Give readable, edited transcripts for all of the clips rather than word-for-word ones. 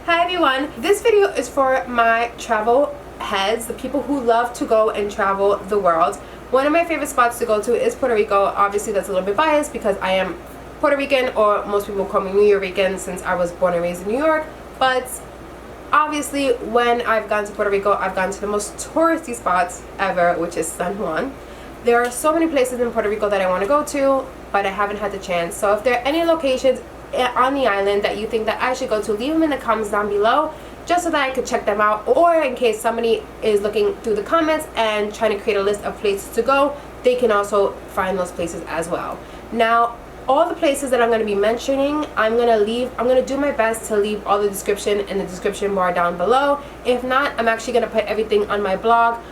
Hi everyone, this video is for my travel heads, the people who love to go and travel the world. One of my favorite spots to go to is Puerto Rico. Obviously that's a little bit biased because I am Puerto Rican, or most people call me Nuyorican since I was born and raised in New York. But obviously when I've gone to Puerto Rico, I've gone to the most touristy spots ever, which is San Juan. There are so many places in Puerto Rico that I want to go to, but I haven't had the chance. So if there are any locations on the island that you think that I should go to, leave them in the comments down below, just so that I could check them out, or in case somebody is looking through the comments and trying to create a list of places to go, they can also find those places as well. Now, all the places that I'm going to be mentioning, I'm going to do my best to leave all the description in the description bar down below. If not, I'm actually going to put everything on my blog.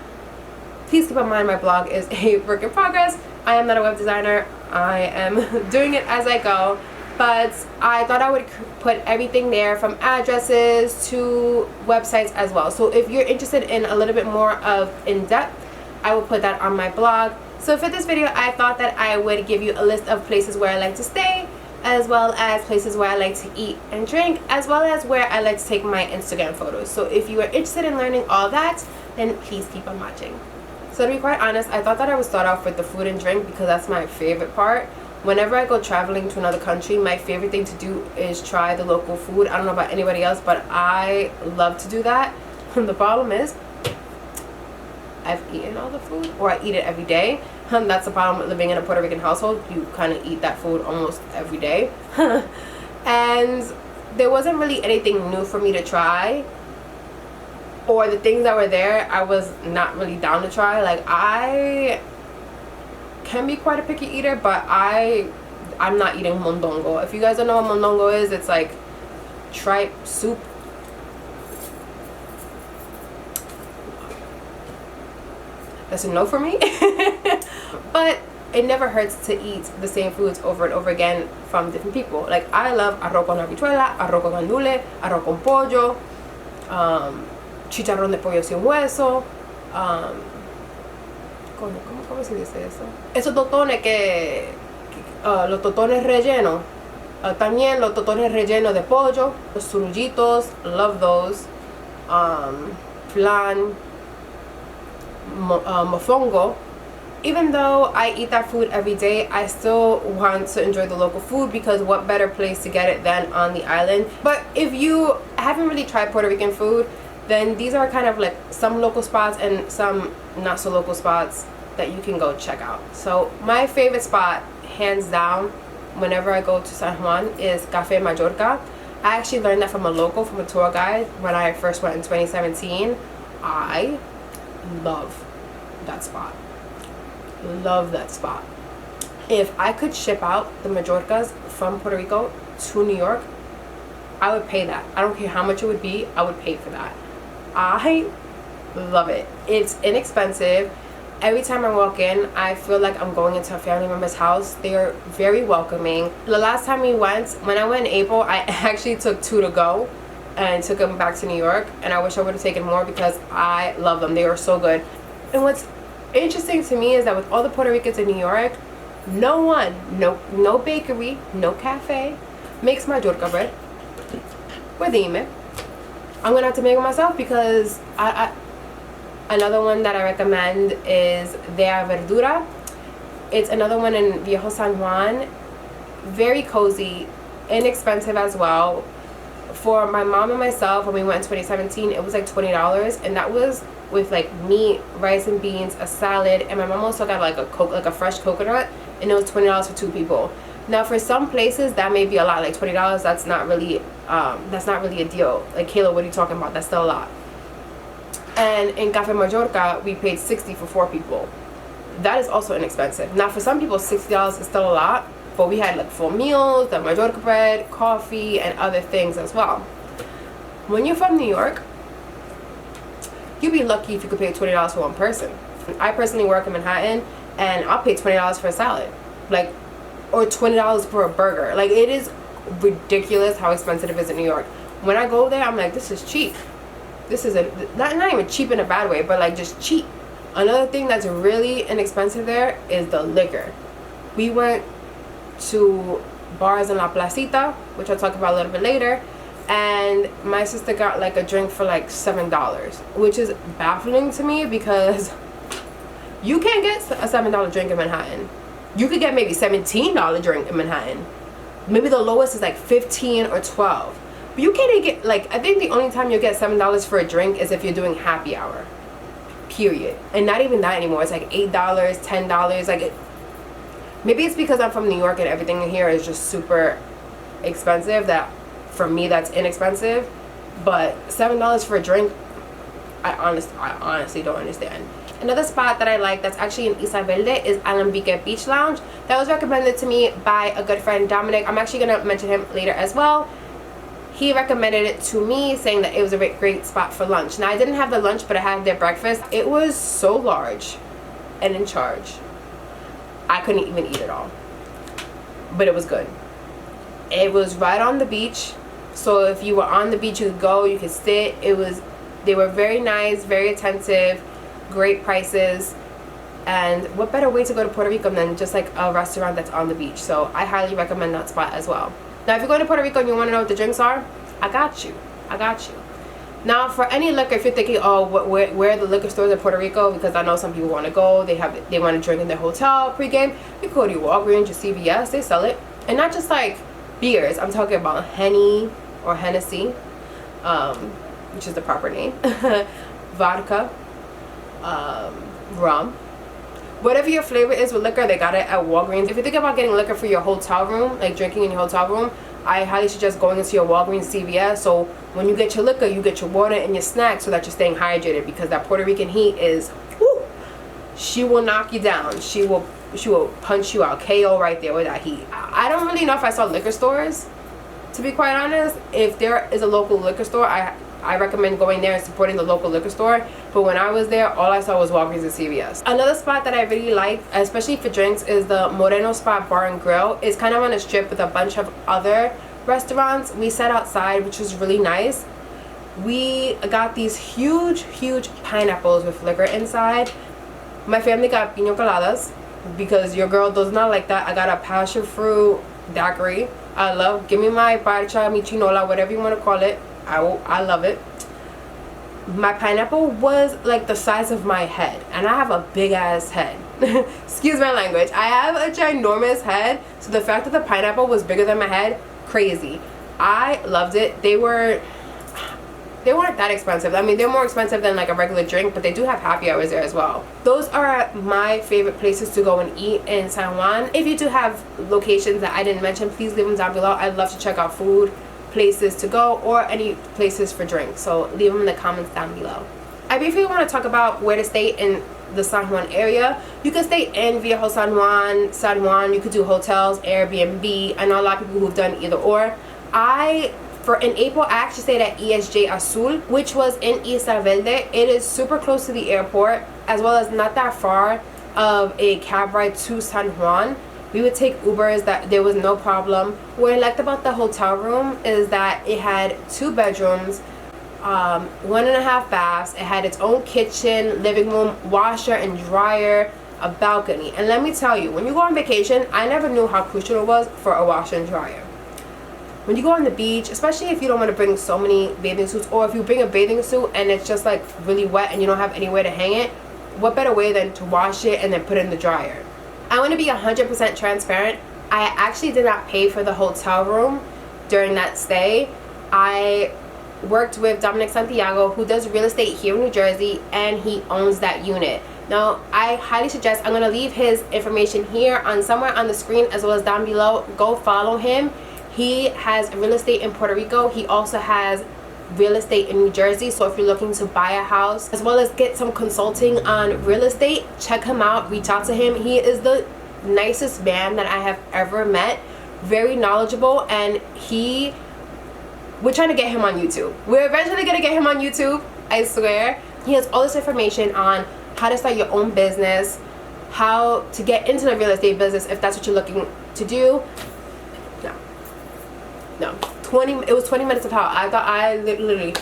Please keep in mind my blog is a work in progress. I am not a web designer. I am doing it as I go. But I thought I would put everything there, from addresses to websites as well. So if you're interested in a little bit more of in-depth, I will put that on my blog. So for this video, I thought that I would give you a list of places where I like to stay, as well as places where I like to eat and drink, as well as where I like to take my Instagram photos. So if you are interested in learning all that, then please keep on watching. So to be quite honest, I thought that I would start off with the food and drink because that's my favorite part. Whenever I go traveling to another country, my favorite thing to do is try the local food. I don't know about anybody else, but I love to do that. The problem is, I've eaten all the food, or I eat it every day. That's the problem with living in a Puerto Rican household. You kind of eat that food almost every day. And there wasn't really anything new for me to try. Or the things that were there, I was not really down to try. Like, I can be quite a picky eater, but I'm not eating mondongo. If you guys don't know what mondongo is, it's like tripe soup. That's a no for me. But it never hurts to eat the same foods over and over again from different people. Like, I love arroz con habichuela, arroz con gandules, arroz con pollo, chicharrón de pollo sin hueso, ¿cómo se dice eso? Esos totones los totones rellenos, también los totones rellenos de pollo, los surullitos, love those, flan, mofongo. Even though I eat that food every day, I still want to enjoy the local food, because what better place to get it than on the island. But if you haven't really tried Puerto Rican food, then these are kind of like some local spots and some not so local spots that you can go check out. So my favorite spot, hands down, whenever I go to San Juan, is Café Mallorca. I actually learned that from a local, from a tour guide, when I first went in 2017. I love that spot. Love that spot. If I could ship out the Mallorcas from Puerto Rico to New York, I would pay that. I don't care how much it would be, I would pay for that. I love it. It's inexpensive. Every time I walk in, I feel like I'm going into a family member's house. They are very welcoming. The last time we went, when I went in April, I actually took 2 to go and took them back to New York. And I wish I would have taken more because I love them. They are so good. And what's interesting to me is that with all the Puerto Ricans in New York, no bakery, no cafe makes Mallorca bread. Dime. I'm gonna have to make it myself, because another one that I recommend is De Verdura. It's another one in Viejo San Juan. Very cozy, inexpensive as well. For my mom and myself, when we went in 2017, it was like $20, and that was with like meat, rice and beans, a salad, and my mom also got like a fresh coconut, and it was $20 for 2 people. Now for some places that may be a lot, like $20, that's not really a deal. Like, Kayla, what are you talking about? That's still a lot. And in Café Mallorca, we paid $60 for 4 people. That is also inexpensive. Now for some people, $60 is still a lot, but we had like full meals, the Mallorca bread, coffee, and other things as well. When you're from New York, you'd be lucky if you could pay $20 for one person. I personally work in Manhattan, and I'll pay $20 for a salad, like, or $20 for a burger. Like, it is ridiculous how expensive it is in New York. When I go there, I'm like, this is cheap. This is not even cheap in a bad way, but like just cheap. Another thing that's really inexpensive there is the liquor. We went to bars in La Placita, which I'll talk about a little bit later, and my sister got like a drink for like $7, which is baffling to me because you can't get a $7 drink in Manhattan. You could get maybe $17 drink in Manhattan. Maybe the lowest is like 15 or 12. But you can't even get, like, I think the only time you get $7 for a drink is if you're doing happy hour. Period. And not even that anymore. It's like $8, $10. Like, maybe it's because I'm from New York and everything here is just super expensive that for me that's inexpensive. But $7 for a drink, I honestly don't understand. Another spot that I like that's actually in Isla Verde is Alambique Beach Lounge. That was recommended to me by a good friend, Dominic. I'm actually going to mention him later as well. He recommended it to me, saying that it was a great spot for lunch. Now, I didn't have the lunch, but I had their breakfast. It was so large and in charge. I couldn't even eat it all. But it was good. It was right on the beach. So if you were on the beach, you could go, you could sit. They were very nice, very attentive. Great prices, and what better way to go to Puerto Rico than just like a restaurant that's on the beach. So I highly recommend that spot as well. Now if you're going to Puerto Rico and you want to know what the drinks are, I got you. Now for any liquor, if you're thinking, oh, where are the liquor stores in Puerto Rico, because I know some people want to go, they want to drink in their hotel pregame, you can go to your Walgreens, your CVS, they sell it. And not just like beers, I'm talking about Henny or Hennessy, which is the proper name, vodka, rum, whatever your flavor is with liquor, they got it at Walgreens. If you think about getting liquor for your hotel room, like drinking in your hotel room, I highly suggest going into your Walgreens CVS. So when you get your liquor, you get your water and your snacks so that you're staying hydrated, because that Puerto Rican heat is, whoo, she will knock you down. She will punch you out, KO right there with that heat. I don't really know if I saw liquor stores, to be quite honest. If there is a local liquor store, I recommend going there and supporting the local liquor store. But when I was there, all I saw was Walgreens and CVS. Another spot that I really like, especially for drinks, is the Moreno Spot Bar and Grill. It's kind of on a strip with a bunch of other restaurants. We sat outside, which was really nice. We got these huge pineapples with liquor inside. My family got piña coladas because your girl does not like that. I got a passion fruit daiquiri. Give me my parcha, mi chinola, whatever you want to call it. I love it. My pineapple was like the size of my head, and I have a big ass head. Excuse my language. I have a ginormous head, so the fact that the pineapple was bigger than my head, crazy. I loved it. They weren't that expensive. I mean, they're more expensive than like a regular drink, but they do have happy hours there as well. Those are my favorite places to go and eat in San Juan. If you do have locations that I didn't mention, please leave them down below. I'd love to check out food, places to go, or any places for drinks. So leave them in the comments down below. I briefly want to talk about where to stay in the San Juan area. You can stay in Viejo San Juan. You could do hotels, Airbnb. I know a lot of people who've done either or. In April, I actually stayed at ESJ Azul, which was in Isla Verde. It is super close to the airport, as well as not that far of a cab ride to San Juan. We would take Ubers, that there was no problem. What I liked about the hotel room is that it had 2 bedrooms, 1.5 baths. It had its own kitchen, living room, washer and dryer, a balcony. And let me tell you, when you go on vacation, I never knew how crucial it was for a washer and dryer. When you go on the beach, especially if you don't want to bring so many bathing suits, or if you bring a bathing suit and it's just like really wet and you don't have anywhere to hang it, what better way than to wash it and then put it in the dryer? I want to be 100% transparent. I actually did not pay for the hotel room during that stay. I worked with Dominick Santiago, who does real estate here in New Jersey, and he owns that unit. Now, I highly suggest, I'm going to leave his information here on somewhere on the screen as well as down below. Go follow him. He has real estate in Puerto Rico. He also has real estate in New Jersey. So if you're looking to buy a house as well as get some consulting on real estate, check him out, reach out to him. He is the nicest man that I have ever met, very knowledgeable, and we're trying to get him on YouTube. We're eventually gonna get him on YouTube, I swear. He has all this information on how to start your own business, how to get into the real estate business if that's what you're looking to do. No, it was 20 minutes of how I literally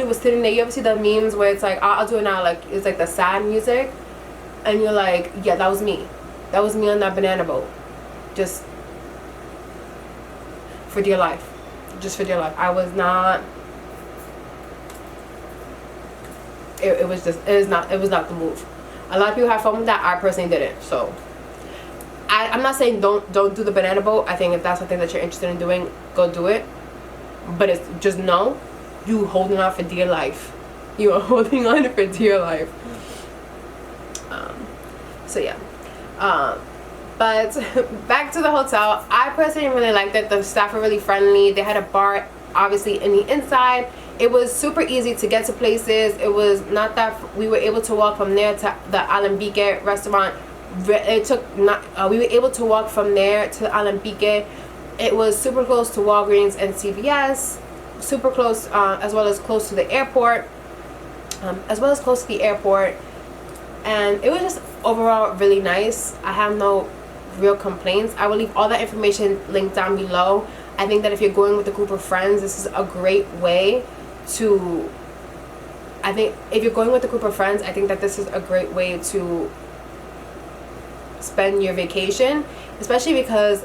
was sitting there. You ever see the memes where it's like, I'll do it now, like it's like the sad music, and you're like, yeah, that was me on that banana boat, just for dear life. just for dear life. I was not. It was not the move. A lot of people have fun with that. I personally didn't. So I'm not saying don't do the banana boat. I think if that's something that you're interested in doing, go do it. But it's just know, you holding on for dear life. You are holding on for dear life. So yeah. But back to the hotel. I personally really liked it. The staff were really friendly. They had a bar, obviously, in the inside. It was super easy to get to places. It was not that we were able to walk from there to the Alambique restaurant. It took not. We were able to walk from there to Alambique. It was super close to Walgreens and CVS. Super close, as well as close to the airport. And it was just overall really nice. I have no real complaints. I will leave all that information linked down below. I think that if you're going with a group of friends, this is a great way to, I think if you're going with a group of friends, I think that this is a great way to spend your vacation, especially because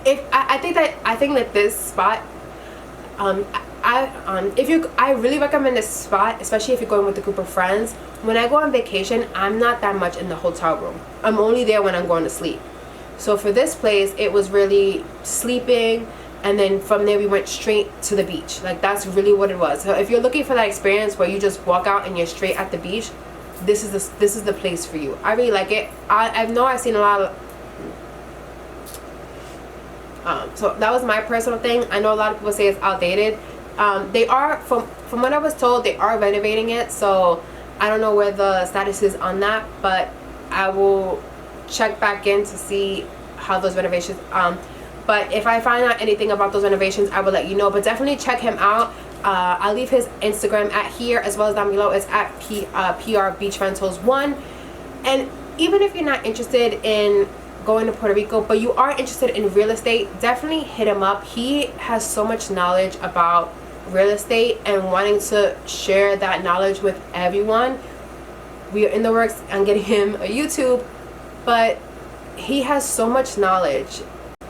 I think that this spot, I really recommend this spot, especially if you're going with a group of friends. When I go on vacation, I'm not that much in the hotel room. I'm only there when I'm going to sleep. So for this place, it was really sleeping, and then from there we went straight to the beach. Like, that's really what it was. So if you're looking for that experience where you just walk out and you're straight at the beach, this is the place for you. I really like it. I know I've seen a lot of so that was my personal thing. I know a lot of people say it's outdated. They are, from what I was told, they are renovating it, so I don't know where the status is on that, but I will check back in to see how those renovations, but if I find out anything about those renovations, I will let you know. But definitely check him out. I'll leave his Instagram at here, as well as down below. It's at PR Beach Rentals 1. And even if you're not interested in going to Puerto Rico, but you are interested in real estate, definitely hit him up. He has so much knowledge about real estate and wanting to share that knowledge with everyone. We are in the works on getting him a YouTube, but he has so much knowledge.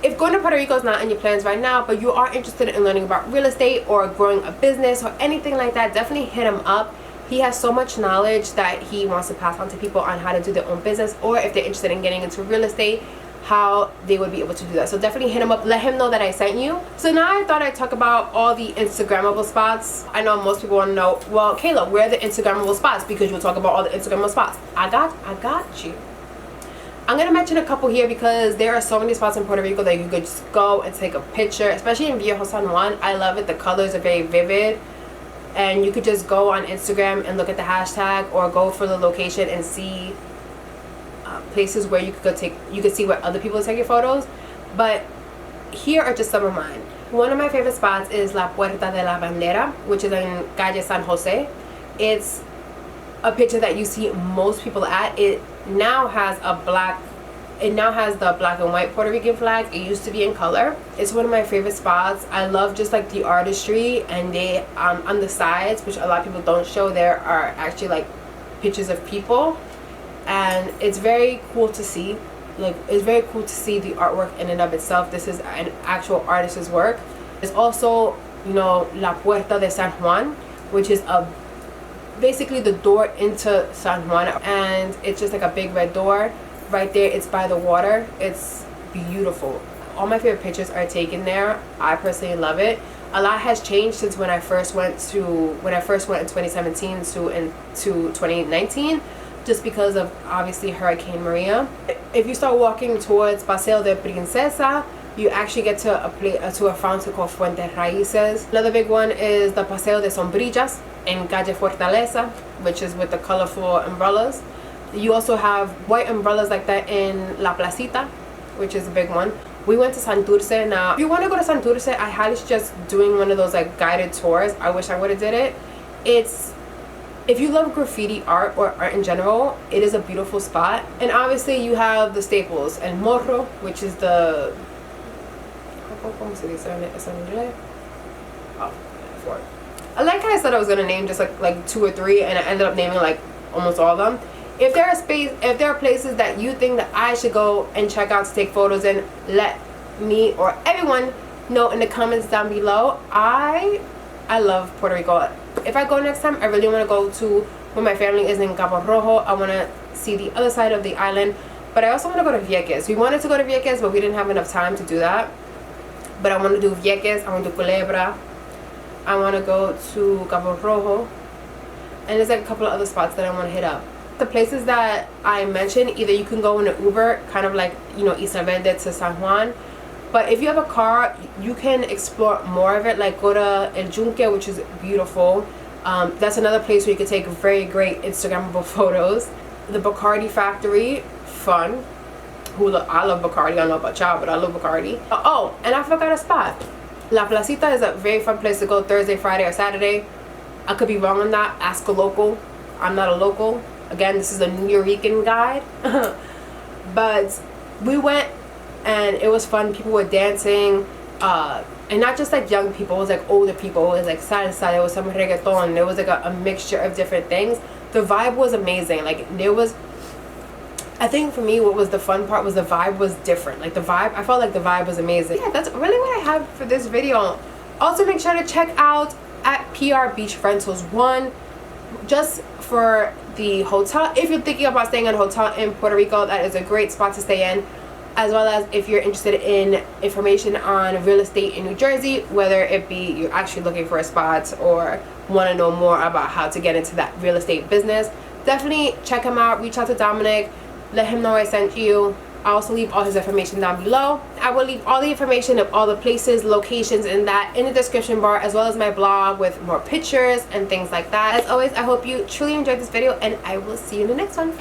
If going to Puerto Rico is not in your plans right now, but you are interested in learning about real estate or growing a business or anything like that, definitely hit him up. He has so much knowledge that he wants to pass on to people on how to do their own business, or if they're interested in getting into real estate, how they would be able to do that. So definitely hit him up. Let him know that I sent you. So now I thought I'd talk about all the Instagrammable spots. I know most people want to know, well, Kayla, where are the Instagrammable spots? Because you'll talk about all the Instagrammable spots. I got you. I'm going to mention a couple here because there are so many spots in Puerto Rico that you could just go and take a picture, especially in Viejo San Juan. I love it. The colors are very vivid. And you could just go on Instagram and look at the hashtag, or go for the location and see places where you could go take, you could see where other people take your photos. But here are just some of mine. One of my favorite spots is La Puerta de la Bandera, which is in Calle San Jose. It's a picture that you see most people at. It now has the black and white Puerto Rican flag. It used to be in color. It's one of my favorite spots. I love just like the artistry, and they on the sides, which a lot of people don't show, there are actually like pictures of people, and it's very cool to see. Like, it's very cool to see the artwork in and of itself. This is an actual artist's work. There's also, you know, La Puerta de San Juan, which is basically the door into San Juan, and it's just like a big red door right there. It's by the water. It's beautiful. All my favorite pictures are taken there. I personally love it. A lot has changed since when I first went in 2017 to 2019, just because of obviously Hurricane Maria. If you start walking towards Paseo de Princesa, you actually get to a fountain called Fuentes Raíces. Another big one is the Paseo de Sombrillas in Calle Fortaleza, which is with the colorful umbrellas. You also have white umbrellas like that in La Placita, which is a big one. We went to Santurce. Now, if you want to go to Santurce, I highly suggest doing one of those like guided tours. I wish I would have did it. If you love graffiti art or art in general, it is a beautiful spot. And obviously you have the staples, El Morro, which is the, I like how I said I was gonna name just like 2 or 3, and I ended up naming like almost all of them. If there are places that you think that I should go and check out to take photos in, let me or everyone know in the comments down below. I love Puerto Rico. If I go next time, I really want to go to where my family is in Cabo Rojo. I want to see the other side of the island, but I also want to go to Vieques. We wanted to go to Vieques, but we didn't have enough time to do that. But I want to do Vieques, I want to do Culebra, I want to go to Cabo Rojo, and there's like a couple of other spots that I want to hit up. The places that I mentioned, either you can go in an Uber, kind of like, you know, Isla Verde to San Juan, but if you have a car, you can explore more of it, like go to El Yunque, which is beautiful. That's another place where you can take very great Instagrammable photos. The Bacardi factory, fun. I love Bacardi. I don't know about y'all, but I love Bacardi. Oh, and I forgot a spot. La Placita is a very fun place to go Thursday, Friday, or Saturday. I could be wrong on that. Ask a local. I'm not a local. Again, this is a Nuyorican guide. But we went and it was fun. People were dancing. And not just like young people. It was like older people. It was like salsa. There was some reggaeton. There was like a mixture of different things. The vibe was amazing. Like there was... I think for me what was the fun part was the vibe was different. Like the vibe, I felt like the vibe was amazing. Yeah, that's really what I have for this video. Also make sure to check out at PR Beach Rentals 1 just for the hotel. If you're thinking about staying in a hotel in Puerto Rico, that is a great spot to stay in. As well as if you're interested in information on real estate in New Jersey, whether it be you're actually looking for a spot or want to know more about how to get into that real estate business, definitely check him out. Reach out to Dominic. Let him know I sent you. I'll also leave all his information down below. I will leave all the information of all the places, locations, and that in the description bar, as well as my blog with more pictures and things like that. As always, I hope you truly enjoyed this video, and I will see you in the next one.